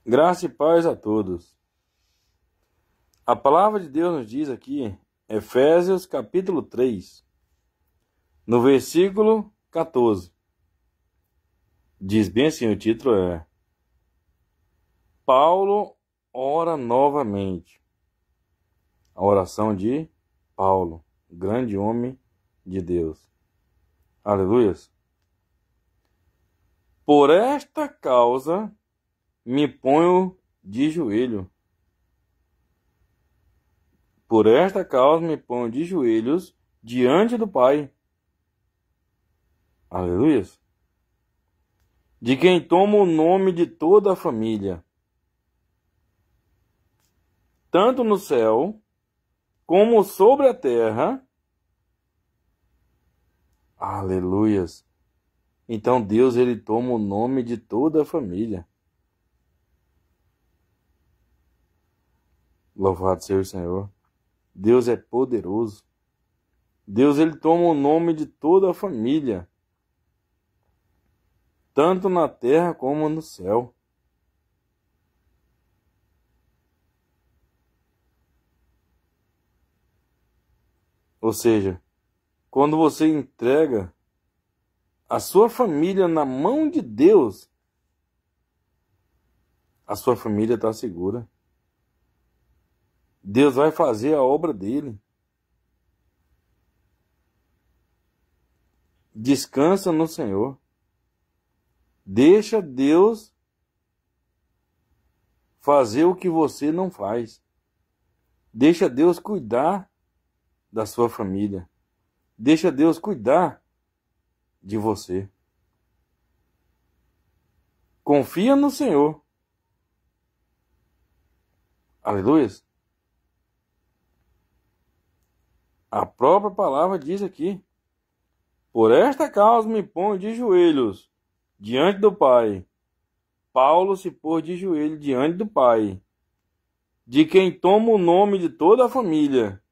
Graça e paz a todos. A palavra de Deus nos diz aqui, Efésios capítulo 3, no versículo 14. Diz bem assim, o título é: Paulo ora novamente. A oração de Paulo, grande homem de Deus. Aleluias. Por esta causa me ponho de joelho. Por esta causa me ponho de joelhos diante do Pai. Aleluia. De quem toma o nome de toda a família, tanto no céu como sobre a terra. Aleluias. Então Deus, ele toma o nome de toda a família. Louvado seja o Senhor. Deus é poderoso. Deus, ele toma o nome de toda a família, tanto na terra como no céu. Ou seja, quando você entrega a sua família na mão de Deus, a sua família está segura. Deus vai fazer a obra dele. Descansa no Senhor. Deixa Deus fazer o que você não faz. Deixa Deus cuidar da sua família. Deixa Deus cuidar de você. Confia no Senhor. Aleluia. A própria palavra diz aqui: por esta causa me ponho de joelhos diante do Pai. Paulo se pôs de joelho diante do Pai, de quem toma o nome de toda a família.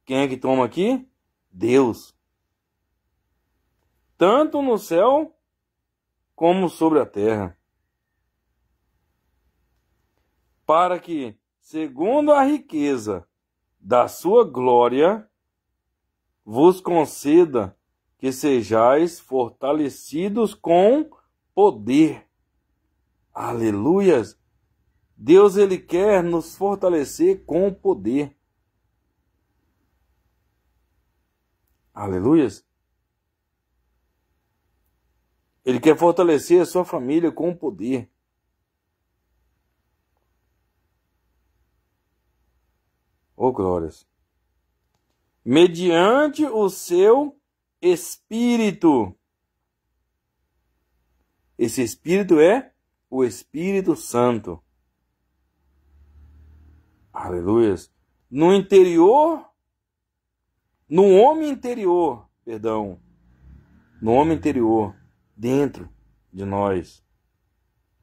Quem é que toma aqui? Deus. Tanto no céu como sobre a terra. Para que, segundo a riqueza da sua glória, vos conceda que sejais fortalecidos com poder. Aleluias! Deus, ele quer nos fortalecer com poder. Aleluias! Ele quer fortalecer a sua família com poder. Oh, glórias! Mediante o seu Espírito. Esse Espírito é o Espírito Santo. Aleluias. No interior, no homem interior, no homem interior, dentro de nós.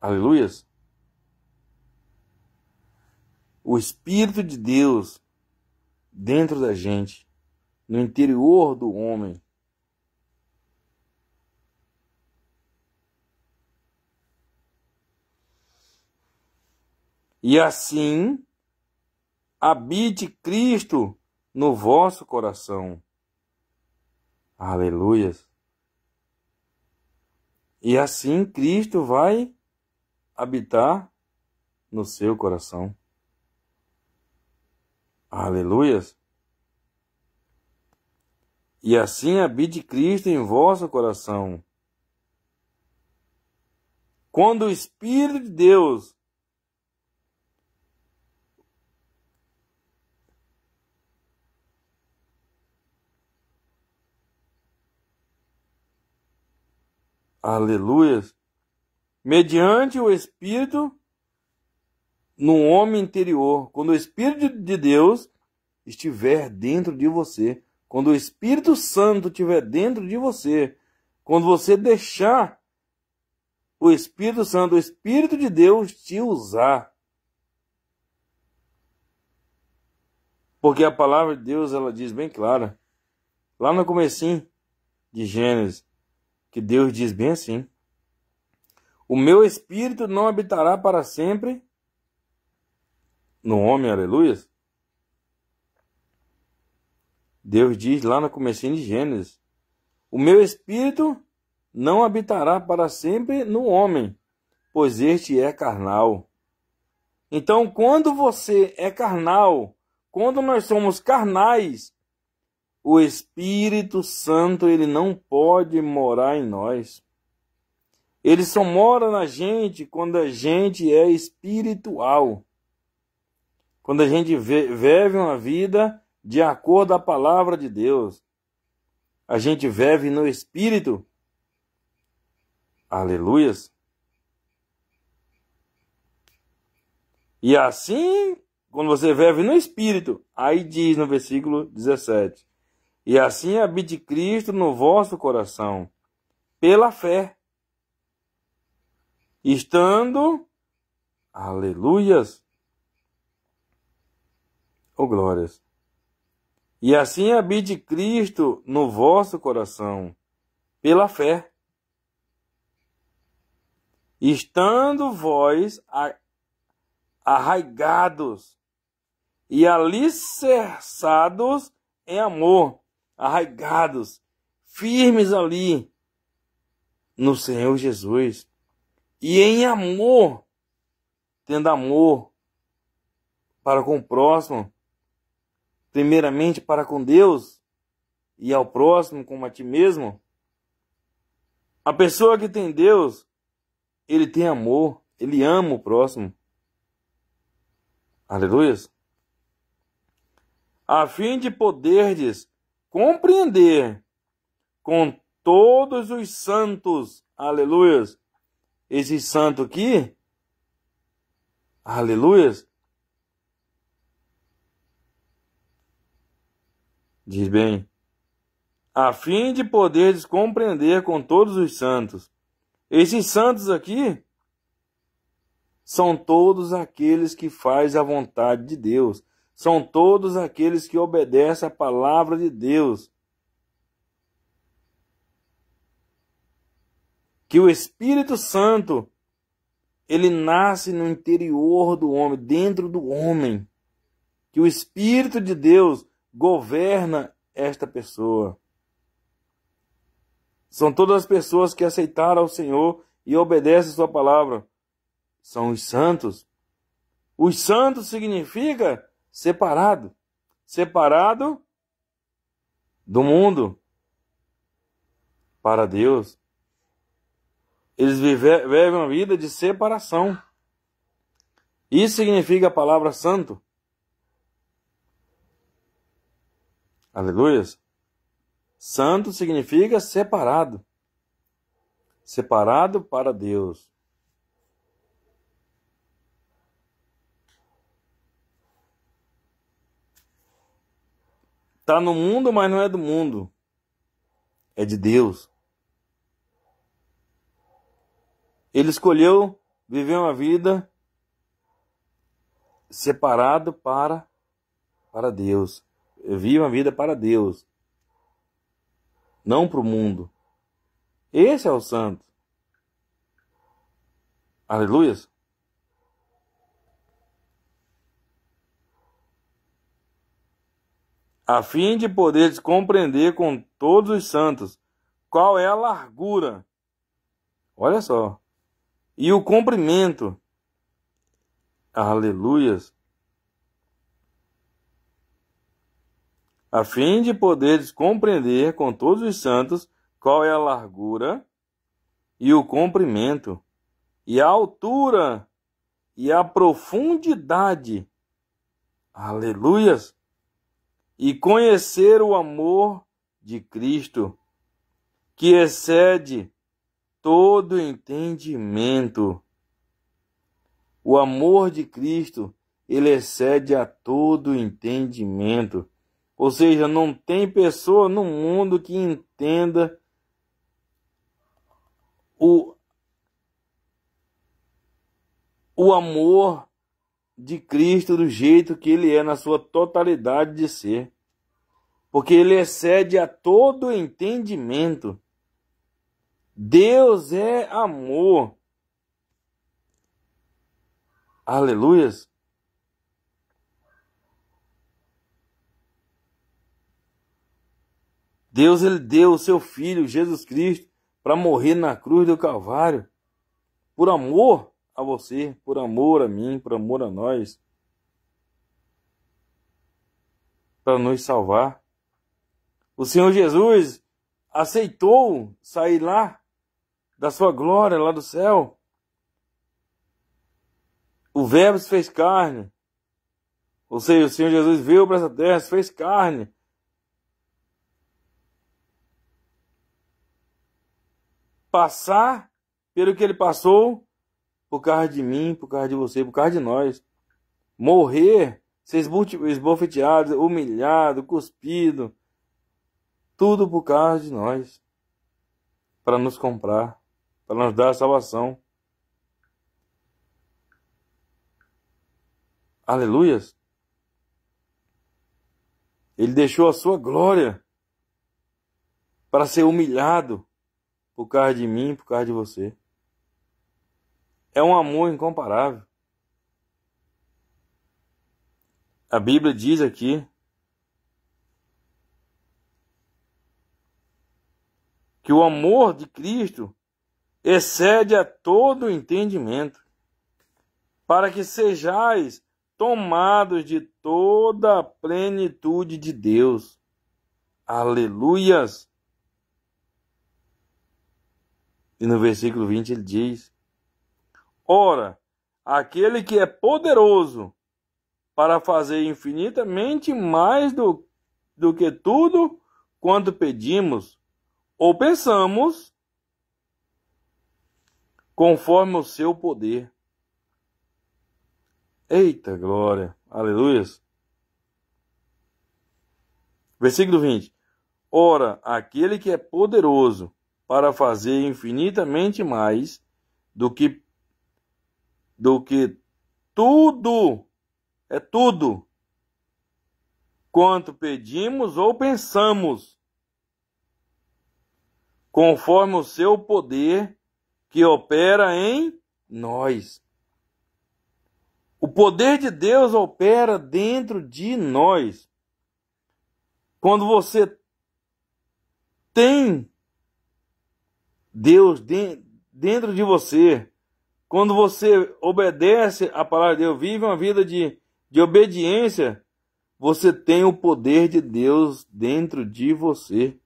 Aleluias. O Espírito de Deus dentro da gente, no interior do homem. E assim habite Cristo no vosso coração. Aleluias. E assim Cristo vai habitar no seu coração. Aleluias. E assim habite Cristo em vosso coração. Quando o Espírito de Deus aleluias, mediante o Espírito no homem interior, quando o Espírito de Deus estiver dentro de você, quando o Espírito Santo estiver dentro de você, quando você deixar o Espírito Santo, o Espírito de Deus te usar. Porque a palavra de Deus, ela diz bem clara, lá no comecinho de Gênesis, que Deus diz bem assim: o meu Espírito não habitará para sempre no homem, aleluias. Deus diz lá no comecinho de Gênesis: o meu espírito não habitará para sempre no homem, pois este é carnal. Então, quando você é carnal, quando nós somos carnais, o Espírito Santo, ele não pode morar em nós. Ele só mora na gente quando a gente é espiritual. Quando a gente vive uma vida de acordo com a palavra de Deus. A gente vive no Espírito. Aleluias. E assim, quando você vive no Espírito, aí diz no versículo 17: e assim habite Cristo no vosso coração, pela fé, estando, aleluias, oh glórias, e assim habite Cristo no vosso coração, pela fé, estando vós arraigados e alicerçados em amor, arraigados, firmes ali no Senhor Jesus, e em amor, tendo amor para com o próximo, primeiramente para com Deus e ao próximo como a ti mesmo. A pessoa que tem Deus, ele tem amor, ele ama o próximo. Aleluias. A fim de poderdes compreender com todos os santos, aleluias, esse santo aqui, aleluias, diz bem, a fim de poderdes compreender com todos os santos. Esses santos aqui são todos aqueles que fazem a vontade de Deus. São todos aqueles que obedecem a palavra de Deus. Que o Espírito Santo, ele nasce no interior do homem, dentro do homem. Que o Espírito de Deus governa esta pessoa. São todas as pessoas que aceitaram ao Senhor e obedecem a sua palavra. São os santos. Os santos significa separado. Separado do mundo para Deus. Eles vivem uma vida de separação. Isso significa a palavra santo. Aleluias. Santo significa separado. Separado para Deus. Está no mundo, mas não é do mundo. É de Deus. Ele escolheu viver uma vida separado para Deus. Vive uma vida para Deus. Não para o mundo. Esse é o santo. Aleluias. A fim de poderes compreender com todos os santos qual é a largura. Olha só. E o comprimento. Aleluias. A fim de poderes compreender com todos os santos qual é a largura e o comprimento, e a altura e a profundidade. Aleluias. E conhecer o amor de Cristo, que excede todo entendimento. O amor de Cristo, ele excede a todo entendimento. Ou seja, não tem pessoa no mundo que entenda o amor de Cristo do jeito que ele é, na sua totalidade de ser. Porque ele excede a todo entendimento. Deus é amor. Aleluias. Deus, ele deu o seu Filho, Jesus Cristo, para morrer na cruz do Calvário, por amor a você, por amor a mim, por amor a nós, para nos salvar. O Senhor Jesus aceitou sair lá da sua glória, lá do céu. O Verbo se fez carne. Ou seja, o Senhor Jesus veio para essa terra, se fez carne. Passar pelo que ele passou por causa de mim, por causa de você, por causa de nós. Morrer, ser esbofeteado, humilhado, cuspido. Tudo por causa de nós. Para nos comprar, para nos dar a salvação. Aleluias. Ele deixou a sua glória para ser humilhado por causa de mim, por causa de você. É um amor incomparável. A Bíblia diz aqui que o amor de Cristo excede a todo entendimento, para que sejais tomados de toda a plenitude de Deus. Aleluias! E no versículo 20 ele diz: ora, aquele que é poderoso para fazer infinitamente mais do que tudo quanto pedimos ou pensamos, conforme o seu poder. Eita glória! Aleluias! Versículo 20. Ora, aquele que é poderoso para fazer infinitamente mais do que tudo, é tudo, quanto pedimos ou pensamos, conforme o seu poder que opera em nós. O poder de Deus opera dentro de nós. Quando você tem Deus dentro de você, quando você obedece a palavra de Deus, vive uma vida de obediência, você tem o poder de Deus dentro de você.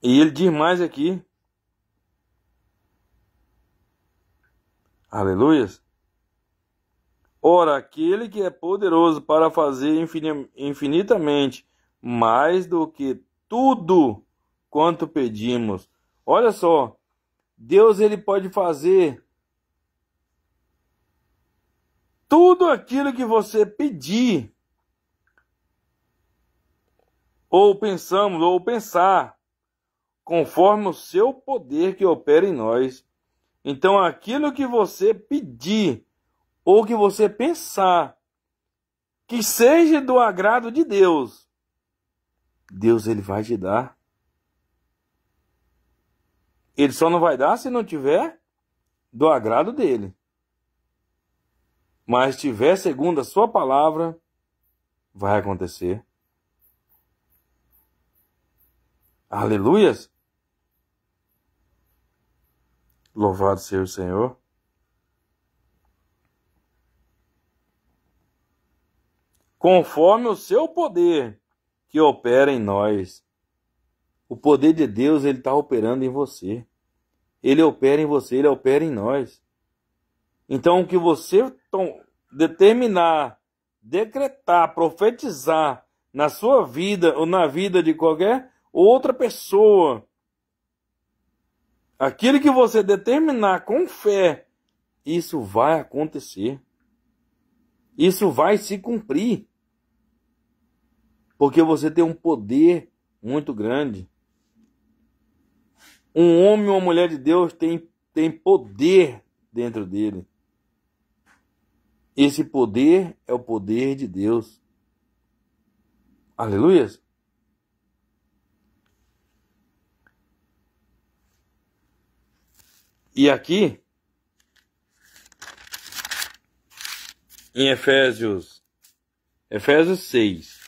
E ele diz mais aqui. Aleluias. Ora, aquele que é poderoso para fazer infinitamente mais do que tudo quanto pedimos. Olha só, Deus ele pode fazer tudo aquilo que você pedir, ou pensamos, ou pensar, conforme o seu poder que opera em nós. Então, aquilo que você pedir, ou que você pensar, que seja do agrado de Deus, Deus ele vai te dar. Ele só não vai dar se não tiver do agrado dele. Mas tiver segundo a sua palavra, vai acontecer. Aleluias! Louvado seja o Senhor. Conforme o seu poder que opera em nós. O poder de Deus, ele está operando em você. Ele opera em você, ele opera em nós. Então, o que você determinar, decretar, profetizar na sua vida ou na vida de qualquer outra pessoa, aquilo que você determinar com fé, isso vai acontecer. Isso vai se cumprir. Porque você tem um poder muito grande. Um homem ou uma mulher de Deus tem poder dentro dele. Esse poder é o poder de Deus. Aleluias! E aqui, em Efésios Efésios 6.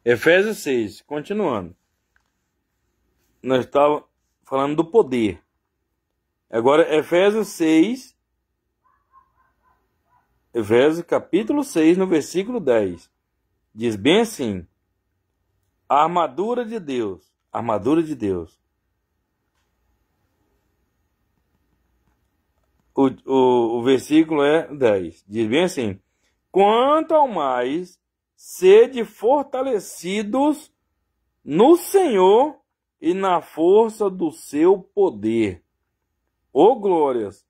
Efésios 6, continuando. Nós estávamos falando do poder. Agora, Efésios 6, Efésios capítulo 6, no versículo 10. Diz bem assim: a armadura de Deus. Armadura de Deus. O versículo é 10. Diz bem assim: quanto ao mais, sede fortalecidos no Senhor e na força do seu poder. Ô glórias!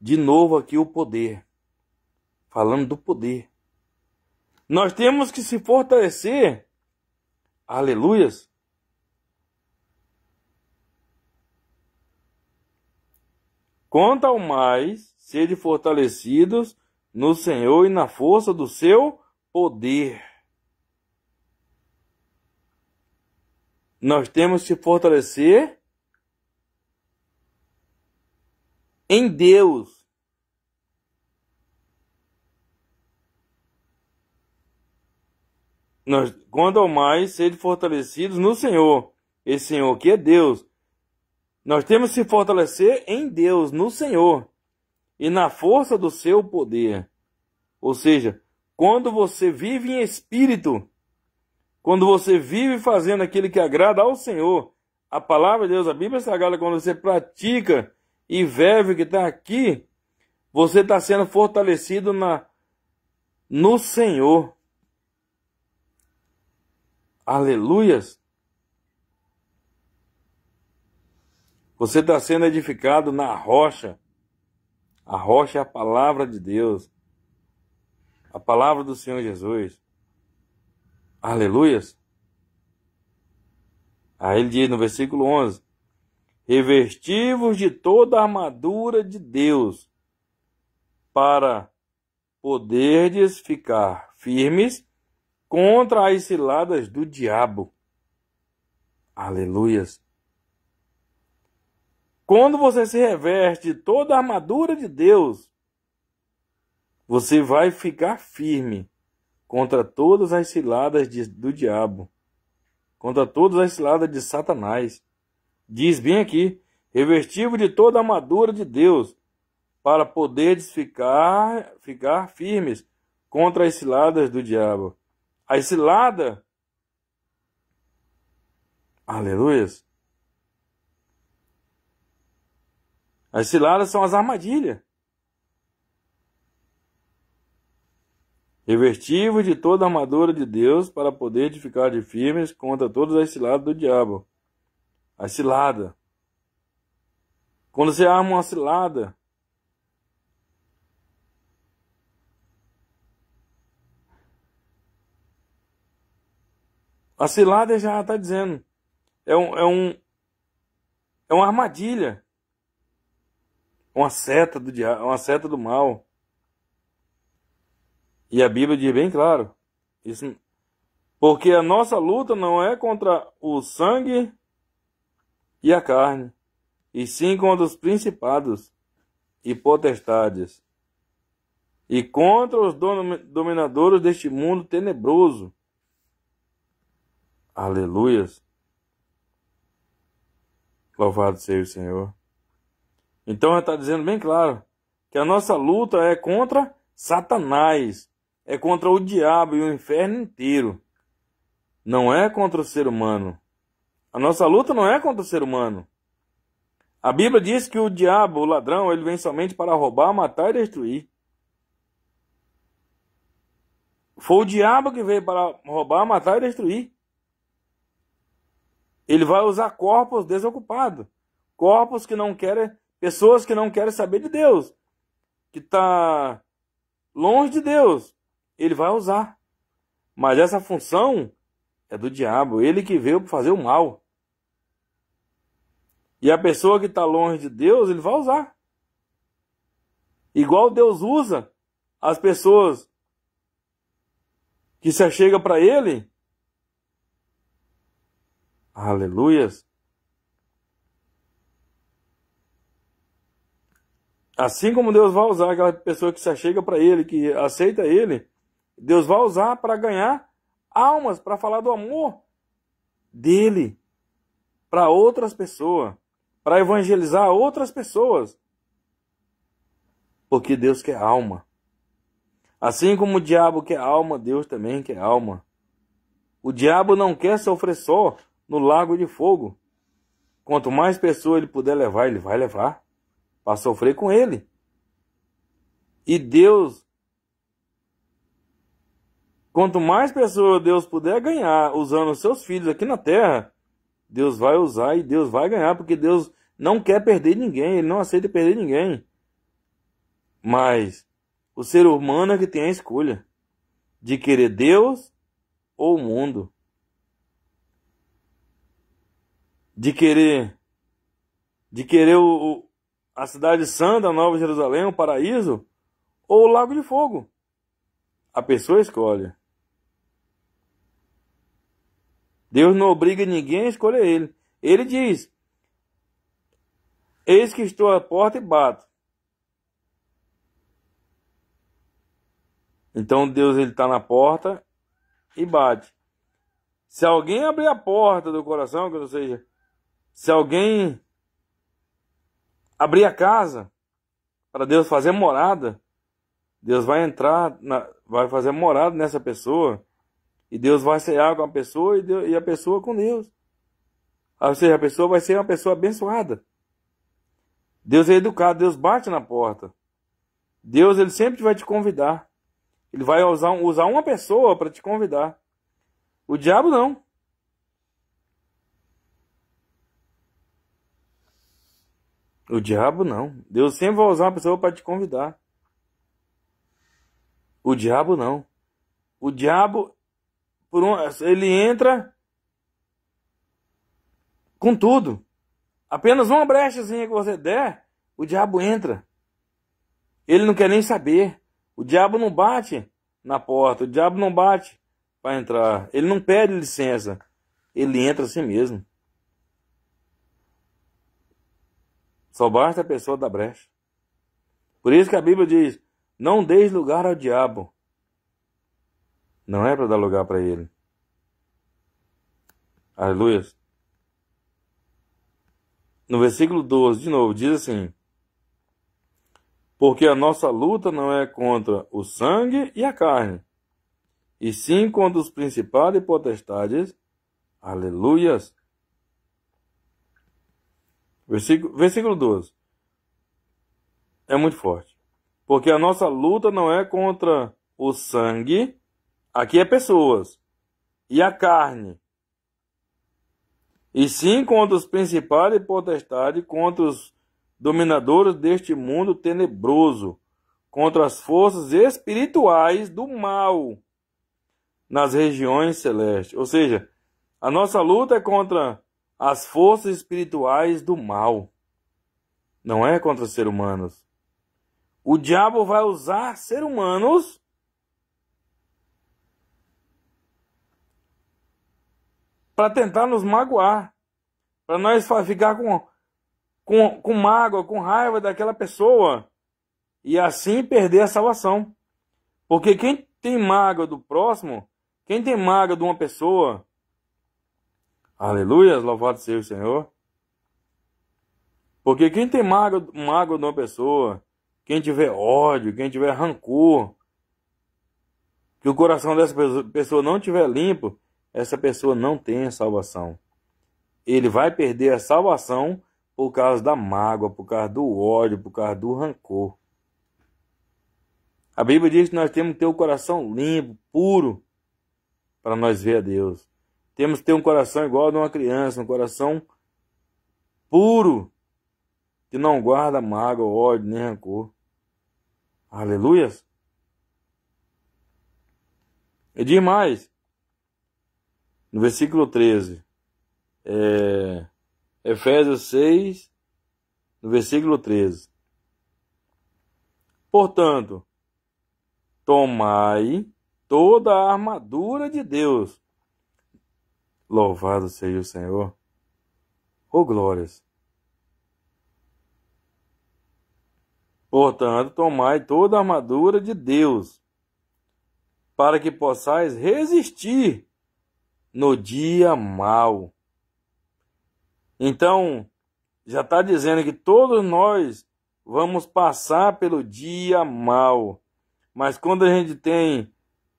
De novo aqui o poder. Falando do poder. Nós temos que se fortalecer. Aleluias! Quanto ao mais, sede fortalecidos no Senhor e na força do seu poder. Nós temos que se fortalecer em Deus. Quanto ao mais, sede fortalecidos no Senhor. Esse Senhor que é Deus. Nós temos que se fortalecer em Deus, no Senhor, e na força do seu poder. Ou seja, quando você vive em espírito, quando você vive fazendo aquilo que agrada ao Senhor, a palavra de Deus, a Bíblia Sagrada, quando você pratica e vive o que está aqui, você está sendo fortalecido no Senhor. Aleluias! Você está sendo edificado na rocha. A rocha é a palavra de Deus. A palavra do Senhor Jesus. Aleluias! Aí ele diz no versículo 11: revesti-vos de toda a armadura de Deus, para poderdes ficar firmes contra as ciladas do diabo. Aleluias! Quando você se reveste de toda a armadura de Deus, você vai ficar firme contra todas as ciladas do diabo, contra todas as ciladas de Satanás. Diz bem aqui: revesti-vos de toda a armadura de Deus, para poderes ficar firmes contra as ciladas do diabo. As ciladas, aleluias, as ciladas são as armadilhas. Revesti-vos de toda a armadura de Deus para poder ficar firmes contra todas as ciladas do diabo. A cilada. Quando você arma uma cilada, a cilada já está dizendo, é uma armadilha, uma seta do diabo, uma seta do mal. E a Bíblia diz bem claro, isso, porque a nossa luta não é contra o sangue e a carne, e sim contra os principados e potestades, e contra os dominadores deste mundo tenebroso. Aleluias! Louvado seja o Senhor. Então está dizendo bem claro que a nossa luta é contra Satanás, é contra o diabo e o inferno inteiro. Não é contra o ser humano. A nossa luta não é contra o ser humano. A Bíblia diz que o diabo, o ladrão, ele vem somente para roubar, matar e destruir. Foi o diabo que veio para roubar, matar e destruir. Ele vai usar corpos desocupados. Corpos que não querem, pessoas que não querem saber de Deus. Que está longe de Deus. Ele vai usar. Mas essa função é do diabo. Ele que veio para fazer o mal. E a pessoa que está longe de Deus, ele vai usar. Igual Deus usa as pessoas que se achegam para ele. Aleluias. Assim como Deus vai usar aquela pessoa que se achega para Ele, que aceita Ele, Deus vai usar para ganhar almas, para falar do amor dele para outras pessoas, para evangelizar outras pessoas. Porque Deus quer alma. Assim como o diabo quer alma, Deus também quer alma. O diabo não quer sofrer só no lago de fogo. Quanto mais pessoas ele puder levar, ele vai levar para sofrer com ele. E Deus, quanto mais pessoas Deus puder ganhar usando os seus filhos aqui na terra, Deus vai usar e Deus vai ganhar, porque Deus não quer perder ninguém, Ele não aceita perder ninguém. Mas o ser humano é que tem a escolha de querer Deus ou o mundo. De querer a cidade santa, a Nova Jerusalém, o paraíso, ou o lago de fogo. A pessoa escolhe. Deus não obriga ninguém a escolher ele. Ele diz: eis que estou à porta e bato. Então Deus está na porta e bate. Se alguém abrir a porta do coração, ou seja, se alguém abrir a casa para Deus fazer morada, Deus vai entrar, vai fazer morada nessa pessoa, e Deus vai cear com a pessoa e a pessoa com Deus. Ou seja, a pessoa vai ser uma pessoa abençoada. Deus é educado, Deus bate na porta. Deus, ele sempre vai te convidar. Ele vai usar uma pessoa para te convidar. O diabo não. O diabo não. Deus sempre vai usar uma pessoa para te convidar. O diabo não. O diabo, ele entra com tudo. Apenas uma brechazinha que você der, o diabo entra. Ele não quer nem saber. O diabo não bate na porta. O diabo não bate para entrar. Ele não pede licença. Ele entra assim mesmo. Só basta a pessoa dar brecha. Por isso que a Bíblia diz: não deis lugar ao diabo. Não é para dar lugar para ele. Aleluia. No versículo 12, de novo, diz assim: porque a nossa luta não é contra o sangue e a carne, e sim contra os principados e potestades. Aleluias. Versículo 12. É muito forte. Porque a nossa luta não é contra o sangue, aqui é pessoas, e a carne, e sim contra os principados e potestades, contra os dominadores deste mundo tenebroso, contra as forças espirituais do mal nas regiões celestes. Ou seja, a nossa luta é contra as forças espirituais do mal. Não é contra seres humanos. O diabo vai usar seres humanos para tentar nos magoar, para nós ficar com mágoa, com raiva daquela pessoa e assim perder a salvação. Porque quem tem mágoa do próximo, quem tem mágoa de uma pessoa, aleluia, louvado seja o Senhor. Porque quem tem mágoa de uma pessoa, quem tiver ódio, quem tiver rancor, que o coração dessa pessoa não estiver limpo, essa pessoa não tem a salvação. Ele vai perder a salvação por causa da mágoa, por causa do ódio, por causa do rancor. A Bíblia diz que nós temos que ter o coração limpo, puro, para nós ver a Deus. Temos que ter um coração igual a de uma criança, um coração puro, que não guarda mágoa, ódio, nem rancor. Aleluias. E diz mais, no versículo 13, Efésios 6, no versículo 13. Portanto, tomai toda a armadura de Deus. Louvado seja o Senhor. Oh, glórias. Portanto, tomai toda a armadura de Deus, para que possais resistir no dia mau. Então, já está dizendo que todos nós vamos passar pelo dia mau. Mas quando a gente tem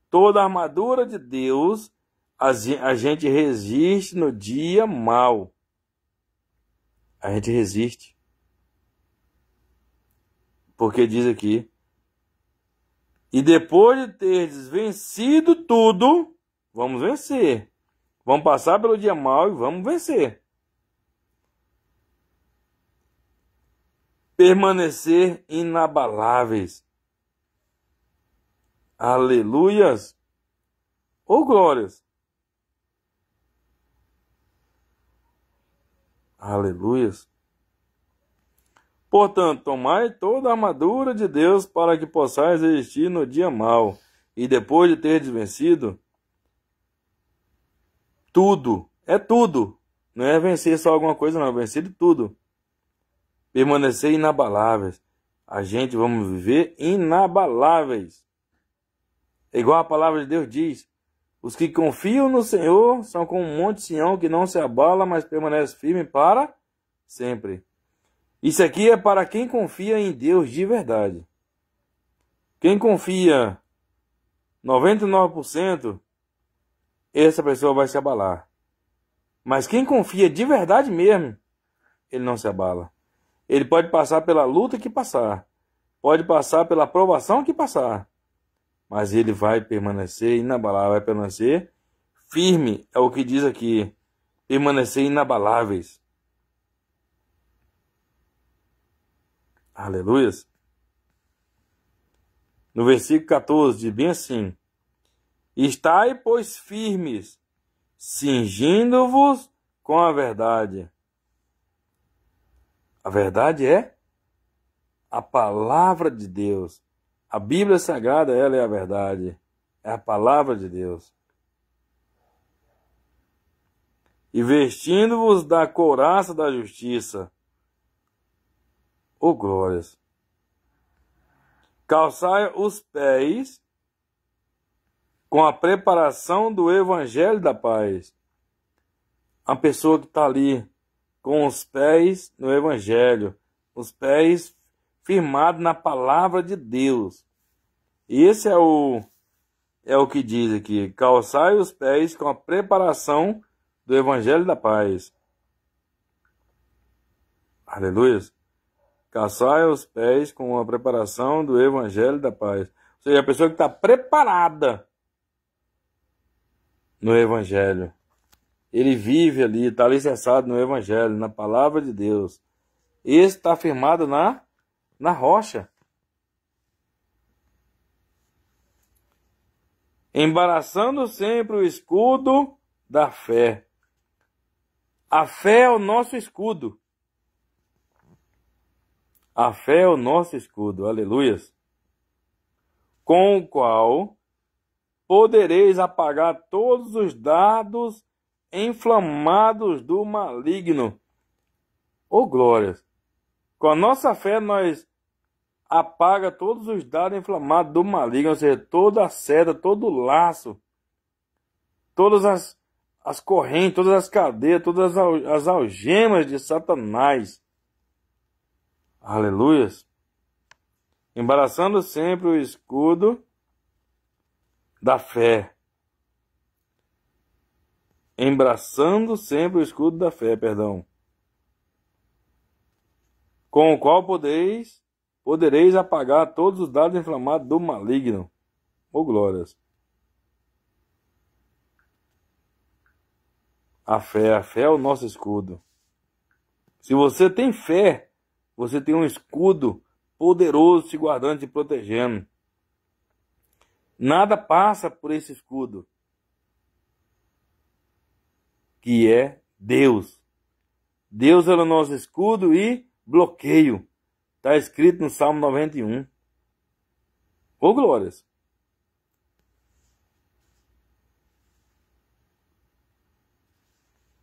toda a armadura de Deus, a gente resiste no dia mau. A gente resiste. Porque diz aqui: e depois de teres vencido tudo, vamos vencer. Vamos passar pelo dia mau e vamos vencer. Permanecer inabaláveis. Aleluias. Ou glórias. Aleluias. Portanto, tomai toda a armadura de Deus para que possais resistir no dia mau. E depois de teres vencido tudo, é tudo. Não é vencer só alguma coisa, não. É vencer de tudo. Permanecer inabaláveis. A gente vamos viver inabaláveis. É igual a palavra de Deus diz: os que confiam no Senhor são como um monte Sião que não se abala, mas permanece firme para sempre. Isso aqui é para quem confia em Deus de verdade. Quem confia 99%, essa pessoa vai se abalar. Mas quem confia de verdade mesmo, ele não se abala. Ele pode passar pela luta que passar, pode passar pela provação que passar, mas ele vai permanecer inabalável, vai permanecer firme, é o que diz aqui, permanecer inabaláveis. Aleluias. No versículo 14 diz bem assim: estai, pois, firmes, cingindo-vos com a verdade. A verdade é a palavra de Deus. A Bíblia Sagrada, ela é a verdade. É a palavra de Deus. E vestindo-vos da couraça da justiça. Oh, glórias. Calçai os pés com a preparação do evangelho da paz. A pessoa que está ali com os pés no evangelho, os pés firmados na palavra de Deus. Esse é o que diz aqui: calçai os pés com a preparação do evangelho da paz. Aleluia. Calçai os pés com a preparação do evangelho da paz. Ou seja, a pessoa que está preparada no evangelho. Ele vive ali, está alicerçado no evangelho, na palavra de Deus. Esse está firmado na rocha. Embaraçando sempre o escudo da fé. A fé é o nosso escudo. A fé é o nosso escudo, aleluias. Com o qual podereis apagar todos os dardos inflamados do maligno. Oh, glórias! Com a nossa fé nós apaga todos os dardos inflamados do maligno, ou seja, toda a seta, todo o laço, todas as correntes, todas as cadeias, todas as algemas de Satanás. Aleluias! Embaraçando sempre o escudo da fé. Embraçando sempre o escudo da fé, perdão. Com o qual podereis apagar todos os dardos inflamados do maligno. Oh, glórias! A fé é o nosso escudo. Se você tem fé, você tem um escudo poderoso te guardando, te protegendo. Nada passa por esse escudo, que é Deus. Deus é o nosso escudo e bloqueio. Está escrito no Salmo 91. Ô, glórias!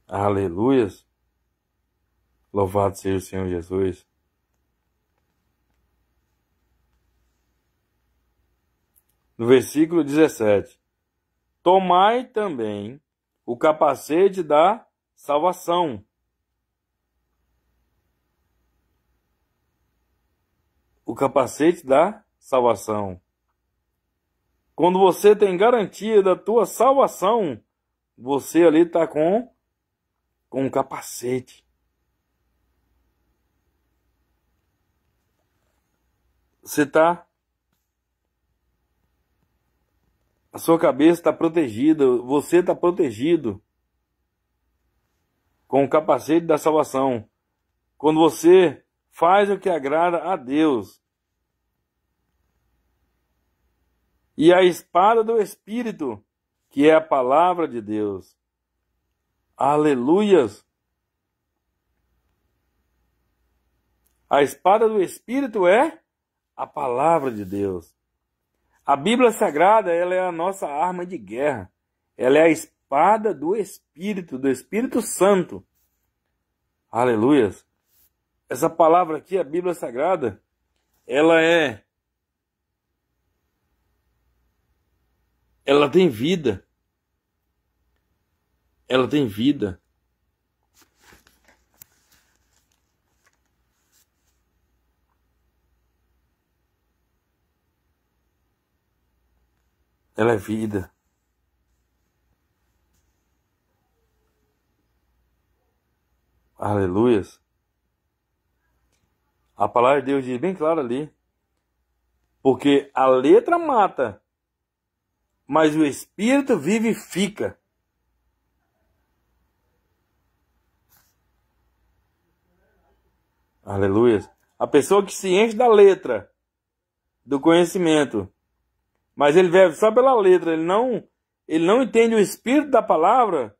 Aleluias! Louvado seja o Senhor Jesus. No versículo 17. Tomai também o capacete da salvação. O capacete da salvação. Quando você tem garantia da tua salvação, você ali está com um capacete. Você está... A sua cabeça está protegida, você está protegido com o capacete da salvação. Quando você faz o que agrada a Deus. E a espada do Espírito, que é a palavra de Deus. Aleluias! A espada do Espírito é a palavra de Deus. A Bíblia Sagrada, ela é a nossa arma de guerra. Ela é a espada do Espírito Santo. Aleluias! Essa palavra aqui, a Bíblia Sagrada, ela tem vida. Ela tem vida. Ela é vida. Aleluias. A palavra de Deus diz bem claro ali. Porque a letra mata, mas o Espírito vivifica. Aleluia. A pessoa que se enche da letra, do conhecimento, mas ele vive só pela letra, ele não entende o Espírito da palavra,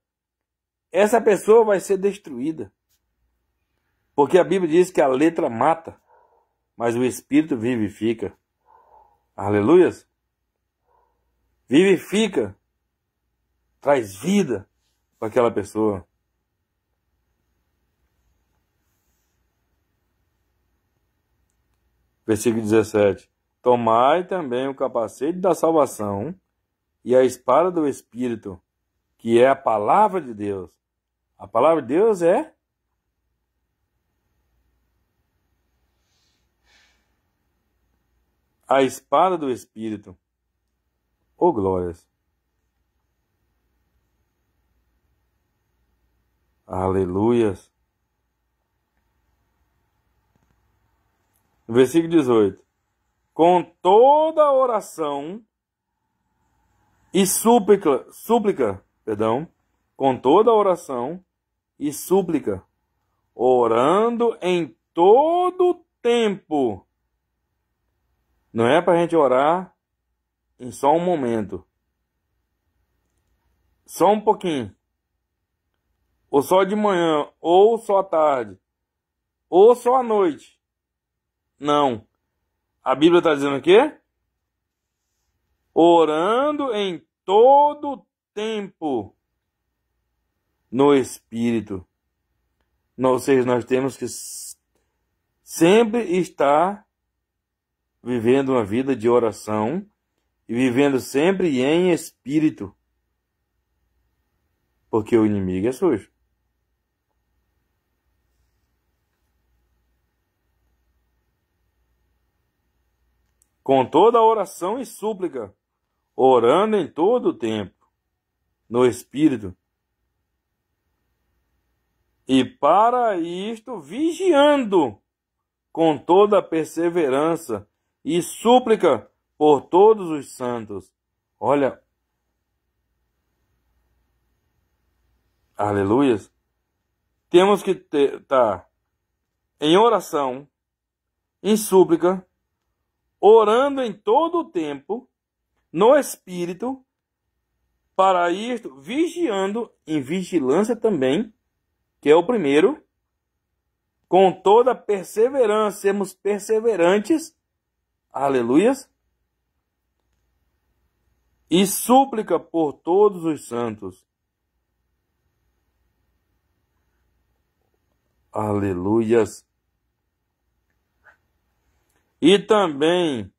essa pessoa vai ser destruída. Porque a Bíblia diz que a letra mata, mas o Espírito vivifica. Aleluia. Vivifica, traz vida para aquela pessoa. Versículo 17. Tomai também o capacete da salvação e a espada do Espírito, que é a palavra de Deus. A palavra de Deus é a espada do Espírito. Oh, glórias! Aleluias! Versículo 18. Com toda oração e súplica, com toda oração e súplica, orando em todo tempo. Não é para a gente orar em só um momento, só um pouquinho, ou só de manhã, ou só à tarde, ou só à noite. Não. A Bíblia está dizendo o quê? Orando em todo tempo no Espírito. Ou seja, nós temos que sempre estar vivendo uma vida de oração e vivendo sempre em Espírito. Porque o inimigo é sujo. Com toda oração e súplica, orando em todo o tempo, no Espírito. E para isto, vigiando com toda perseverança e súplica por todos os santos. Olha, aleluias. Temos que estar em oração, em súplica, orando em todo o tempo, no Espírito, para isto, vigiando, em vigilância também, que é o primeiro, com toda perseverança, sermos perseverantes, aleluias, e súplica por todos os santos. Aleluias. E também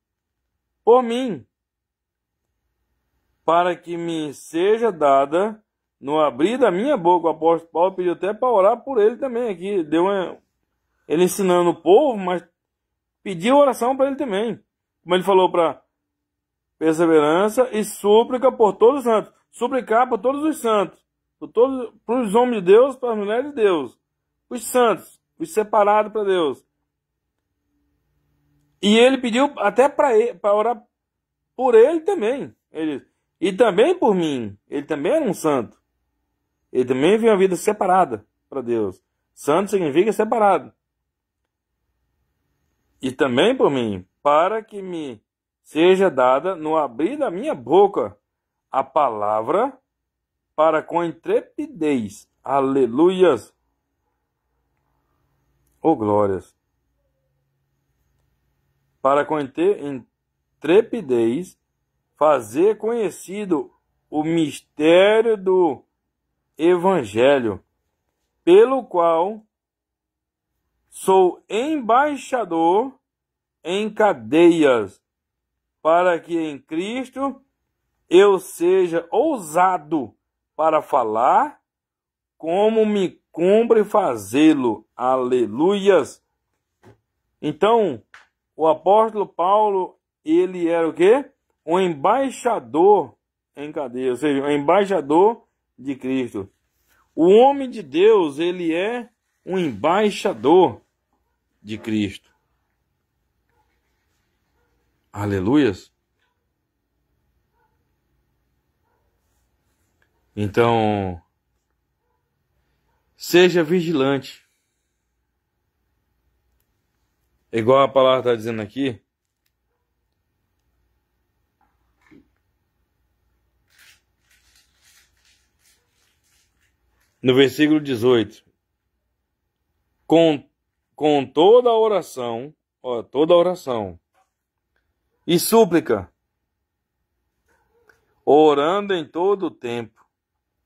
por mim, para que me seja dada no abrir da minha boca. O apóstolo Paulo pediu até para orar por ele também aqui. Ele ensinando o povo, mas pediu oração para ele também. Como ele falou, para perseverança e súplica por todos os santos. Suplicar por todos os santos. Para os homens de Deus, para as mulheres de Deus. Os santos, os separados para Deus. E ele pediu até para orar por ele também. E também por mim. Ele também era um santo. Ele também viveu uma vida separada para Deus. Santo significa separado. E também por mim, para que me seja dada no abrir da minha boca a palavra para com intrepidez. Aleluias. Oh, glórias. Para com intrepidez fazer conhecido o mistério do Evangelho, pelo qual sou embaixador em cadeias, para que em Cristo eu seja ousado para falar como me cumpre fazê-lo. Aleluias! Então, o apóstolo Paulo, ele era o quê? Um embaixador em cadeia, ou seja, um embaixador de Cristo. O homem de Deus, ele é um embaixador de Cristo. Aleluias! Então, seja vigilante. Igual a palavra está dizendo aqui. No versículo 18. Com toda a oração, e súplica, orando em todo o tempo,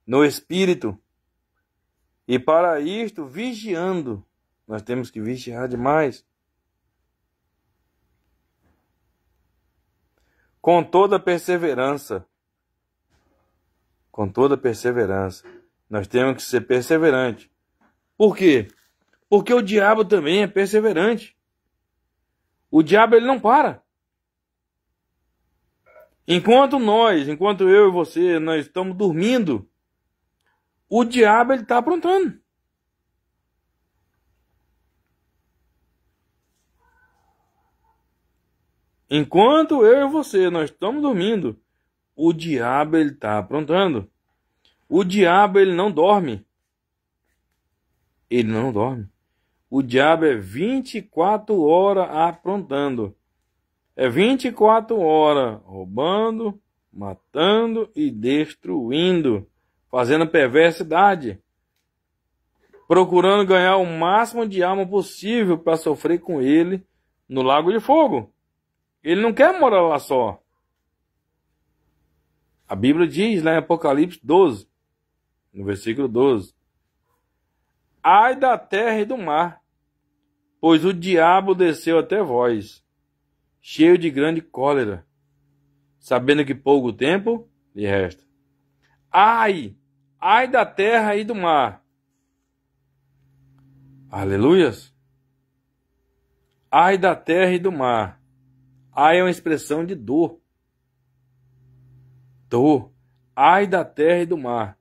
no Espírito, e para isto vigiando. Nós temos que vigiar demais. Com toda perseverança. Com toda perseverança. Nós temos que ser perseverantes. Por quê? Porque o diabo também é perseverante. O diabo, ele não para. Enquanto eu e você, nós estamos dormindo, o diabo, ele está aprontando. Enquanto eu e você, nós estamos dormindo, o diabo, ele está aprontando. O diabo, ele não dorme. Ele não dorme. O diabo é 24 horas aprontando. É 24 horas roubando, matando e destruindo. Fazendo perversidade. Procurando ganhar o máximo de alma possível para sofrer com ele no lago de fogo. Ele não quer morar lá só. A Bíblia diz lá em Apocalipse 12. No versículo 12. Ai da terra e do mar, pois o diabo desceu até vós, cheio de grande cólera, sabendo que pouco tempo lhe resta. Ai da terra e do mar. Aleluias. Ai da terra e do mar. Ai é uma expressão de dor. Dor. Ai da terra e do mar,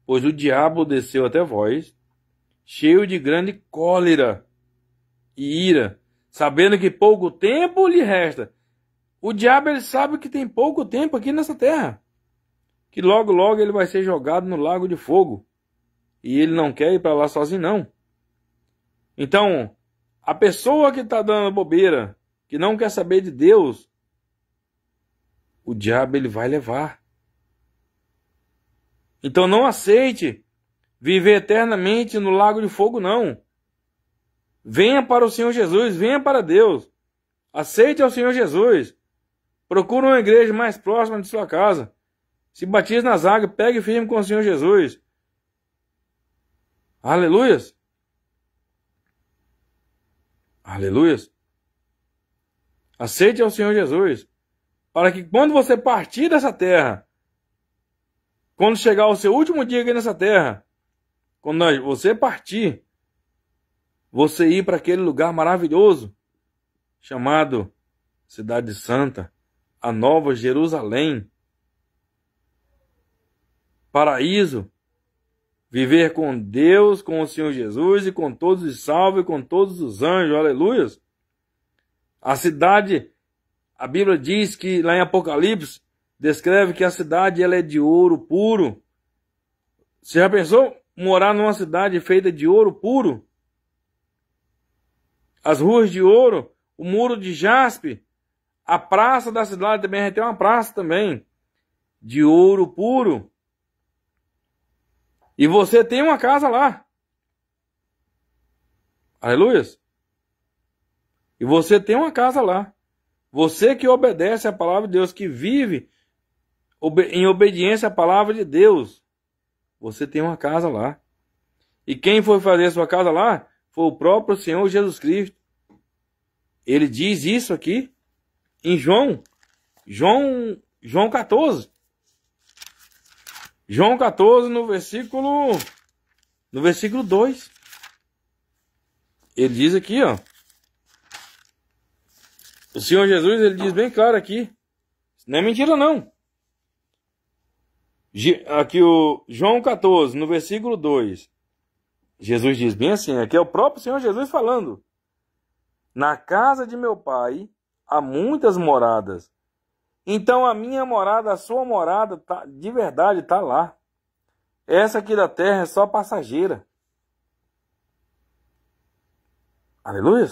pois o diabo desceu até vós, cheio de grande cólera e ira, sabendo que pouco tempo lhe resta. O diabo, ele sabe que tem pouco tempo aqui nessa terra, que logo, logo ele vai ser jogado no lago de fogo, e ele não quer ir para lá sozinho, não. Então, a pessoa que está dando bobeira, que não quer saber de Deus, o diabo, ele vai levar. Então não aceite viver eternamente no lago de fogo, não. Venha para o Senhor Jesus, venha para Deus. Aceite ao Senhor Jesus. Procure uma igreja mais próxima de sua casa. Se batize nas águas, pegue firme com o Senhor Jesus. Aleluias. Aleluias. Aceite ao Senhor Jesus. Para que quando você partir dessa terra, Quando chegar o seu último dia aqui nessa terra, quando você partir, você ir para aquele lugar maravilhoso, chamado Cidade Santa, a Nova Jerusalém, paraíso, viver com Deus, com o Senhor Jesus e com todos os salvos e com todos os anjos, aleluia. A cidade, a Bíblia diz que lá em Apocalipse, descreve que a cidade ela é de ouro puro. Você já pensou morar numa cidade feita de ouro puro? As ruas de ouro, o muro de jaspe, a praça da cidade também, a gente tem uma praça também, de ouro puro. E você tem uma casa lá. Aleluia. E você tem uma casa lá. Você que obedece à palavra de Deus, que vive em obediência à palavra de Deus, você tem uma casa lá. E quem foi fazer a sua casa lá foi o próprio Senhor Jesus Cristo. Ele diz isso aqui em João 14. João 14, no versículo 2. Ele diz aqui, ó. O Senhor Jesus, ele diz bem claro aqui. Não é mentira, não. Aqui o João 14, no versículo 2. Jesus diz bem assim, aqui é o próprio Senhor Jesus falando. Na casa de meu pai há muitas moradas. Então a minha morada, a sua morada, de verdade está lá. Essa aqui da terra é só passageira. Aleluia.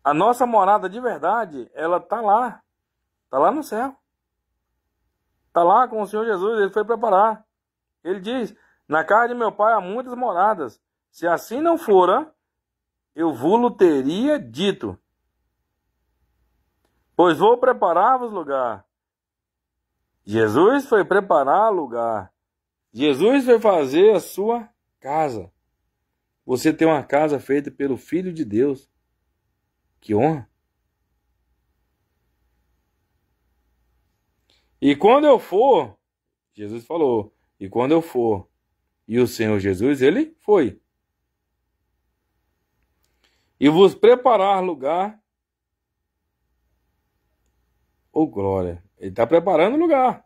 A nossa morada de verdade, ela está lá. Está lá no céu. Está lá com o Senhor Jesus, ele foi preparar. Ele diz, na casa de meu pai há muitas moradas. Se assim não fora, eu vos teria dito. Pois vou preparar-vos lugar. Jesus foi preparar lugar. Jesus foi fazer a sua casa. Você tem uma casa feita pelo Filho de Deus. Que honra. E quando eu for, Jesus falou, e quando eu for, e o Senhor Jesus, ele foi. E vos preparar lugar. Oh, glória. Ele está preparando lugar.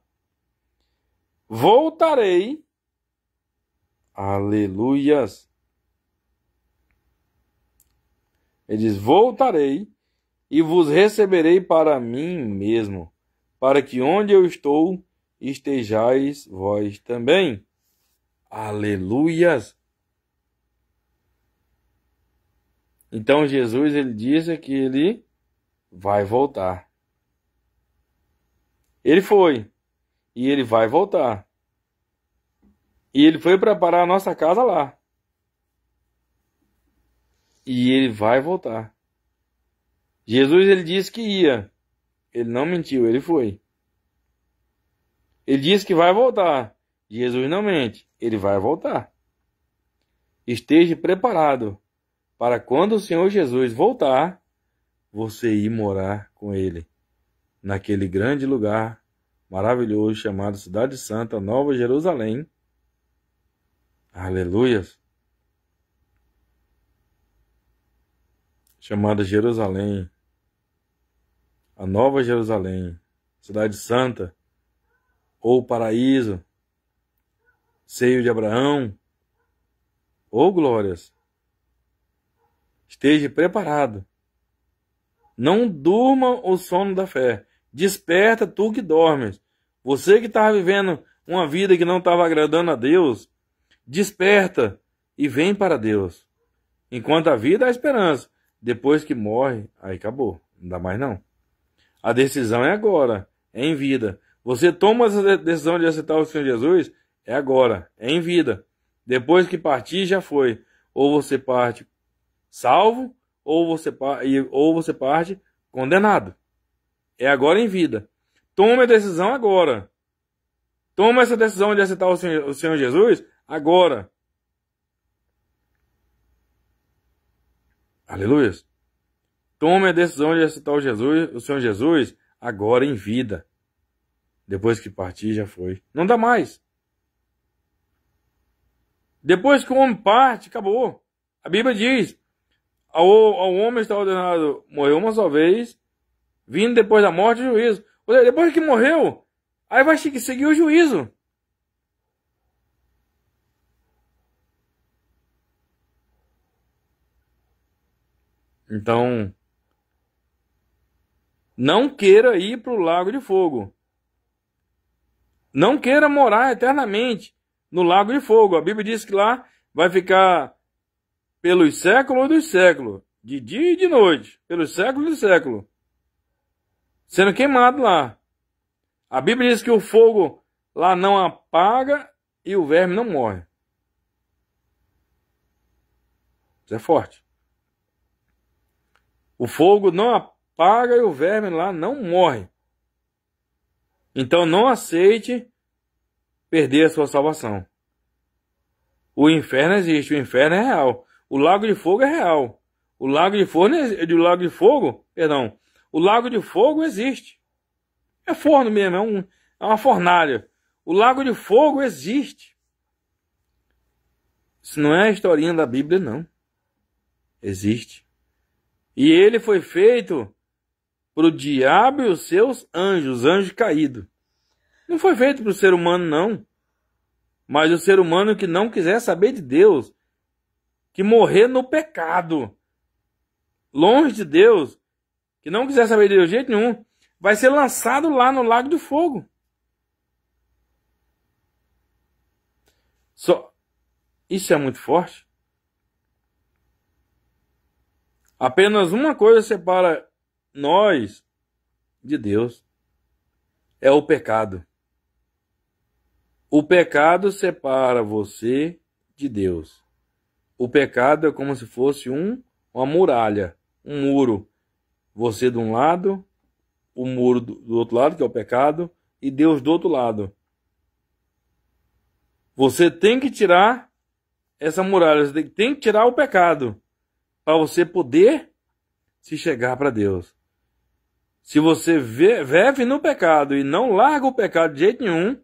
Voltarei. Aleluias. Ele diz, voltarei e vos receberei para mim mesmo, para que onde eu estou estejais vós também. Aleluias. Então Jesus, ele disse que ele vai voltar. Ele foi. E ele vai voltar. E ele foi preparar a nossa casa lá. E ele vai voltar. Jesus, ele disse que ia. Ele não mentiu, ele foi. Ele disse que vai voltar. Jesus não mente, ele vai voltar. Esteja preparado para quando o Senhor Jesus voltar, você ir morar com ele. Naquele grande lugar maravilhoso chamado Cidade Santa, Nova Jerusalém. Aleluias. Chamada Jerusalém. A Nova Jerusalém. Cidade Santa. Ou Paraíso. Seio de Abraão. Ou glórias. Esteja preparado. Não durma o sono da fé. Desperta tu que dormes. Você que estava vivendo uma vida que não estava agradando a Deus, desperta e vem para Deus. Enquanto a vida há esperança. Depois que morre, aí acabou. Não dá mais não. A decisão é agora, é em vida. Você toma essa decisão de aceitar o Senhor Jesus, é agora, é em vida. Depois que partir, já foi. Ou você parte salvo, ou você parte condenado. É agora em vida. Tome a decisão agora. Toma essa decisão de aceitar o Senhor Jesus agora. Aleluia. Tome a decisão de aceitar o Senhor Jesus agora em vida. Depois que partir, já foi. Não dá mais. Depois que o homem parte, acabou. A Bíblia diz, ao homem está ordenado morrer uma só vez, vindo depois da morte o juízo. Ou seja, depois que morreu, aí vai seguir o juízo. Então, não queira ir para o lago de fogo. Não queira morar eternamente no lago de fogo. A Bíblia diz que lá vai ficar pelos séculos dos séculos, de dia e de noite, pelos séculos dos séculos, sendo queimado lá. A Bíblia diz que o fogo lá não apaga e o verme não morre. Isso é forte. O fogo não apaga e o verme lá não morre. Então não aceite perder a sua salvação. O inferno existe, o inferno é real. O lago de fogo é real. O lago de fogo existe. É forno mesmo, é uma fornalha. O lago de fogo existe. Isso não é a historinha da Bíblia, não. Existe. E ele foi feito para o diabo e os seus anjos, os anjos caídos. Não foi feito para o ser humano, não. Mas o ser humano que não quiser saber de Deus, que morrer no pecado, longe de Deus, que não quiser saber de Deus de jeito nenhum, vai ser lançado lá no lago de fogo. Isso é muito forte. Apenas uma coisa separa nós de Deus. É o pecado. O pecado separa você de Deus. O pecado é como se fosse uma muralha, um muro. Você de um lado, o muro do outro lado, que é o pecado, e Deus do outro lado. Você tem que tirar essa muralha, você tem que tirar o pecado para você poder se chegar para Deus. Se você vive no pecado e não larga o pecado de jeito nenhum,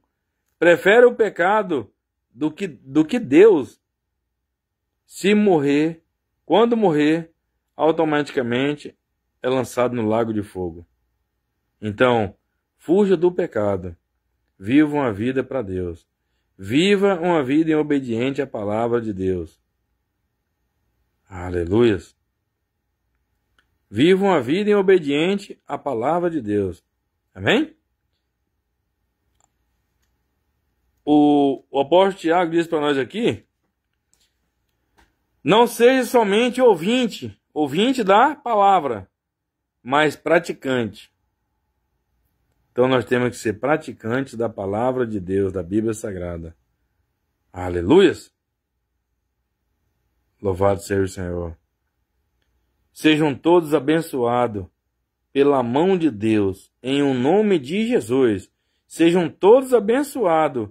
prefere o pecado do que Deus, se morrer, quando morrer, automaticamente é lançado no lago de fogo. Então, fuja do pecado. Viva uma vida para Deus. Viva uma vida obediente à palavra de Deus. Aleluias. Viva uma vida obediente à palavra de Deus. Amém? O apóstolo Tiago diz para nós aqui, não seja somente ouvinte da palavra, mas praticante. Então nós temos que ser praticantes da palavra de Deus, da Bíblia Sagrada. Aleluias! Louvado seja o Senhor. Sejam todos abençoados pela mão de Deus, em o nome de Jesus. Sejam todos abençoados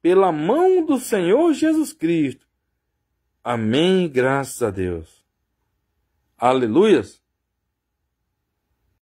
pela mão do Senhor Jesus Cristo. Amém, graças a Deus. Aleluias!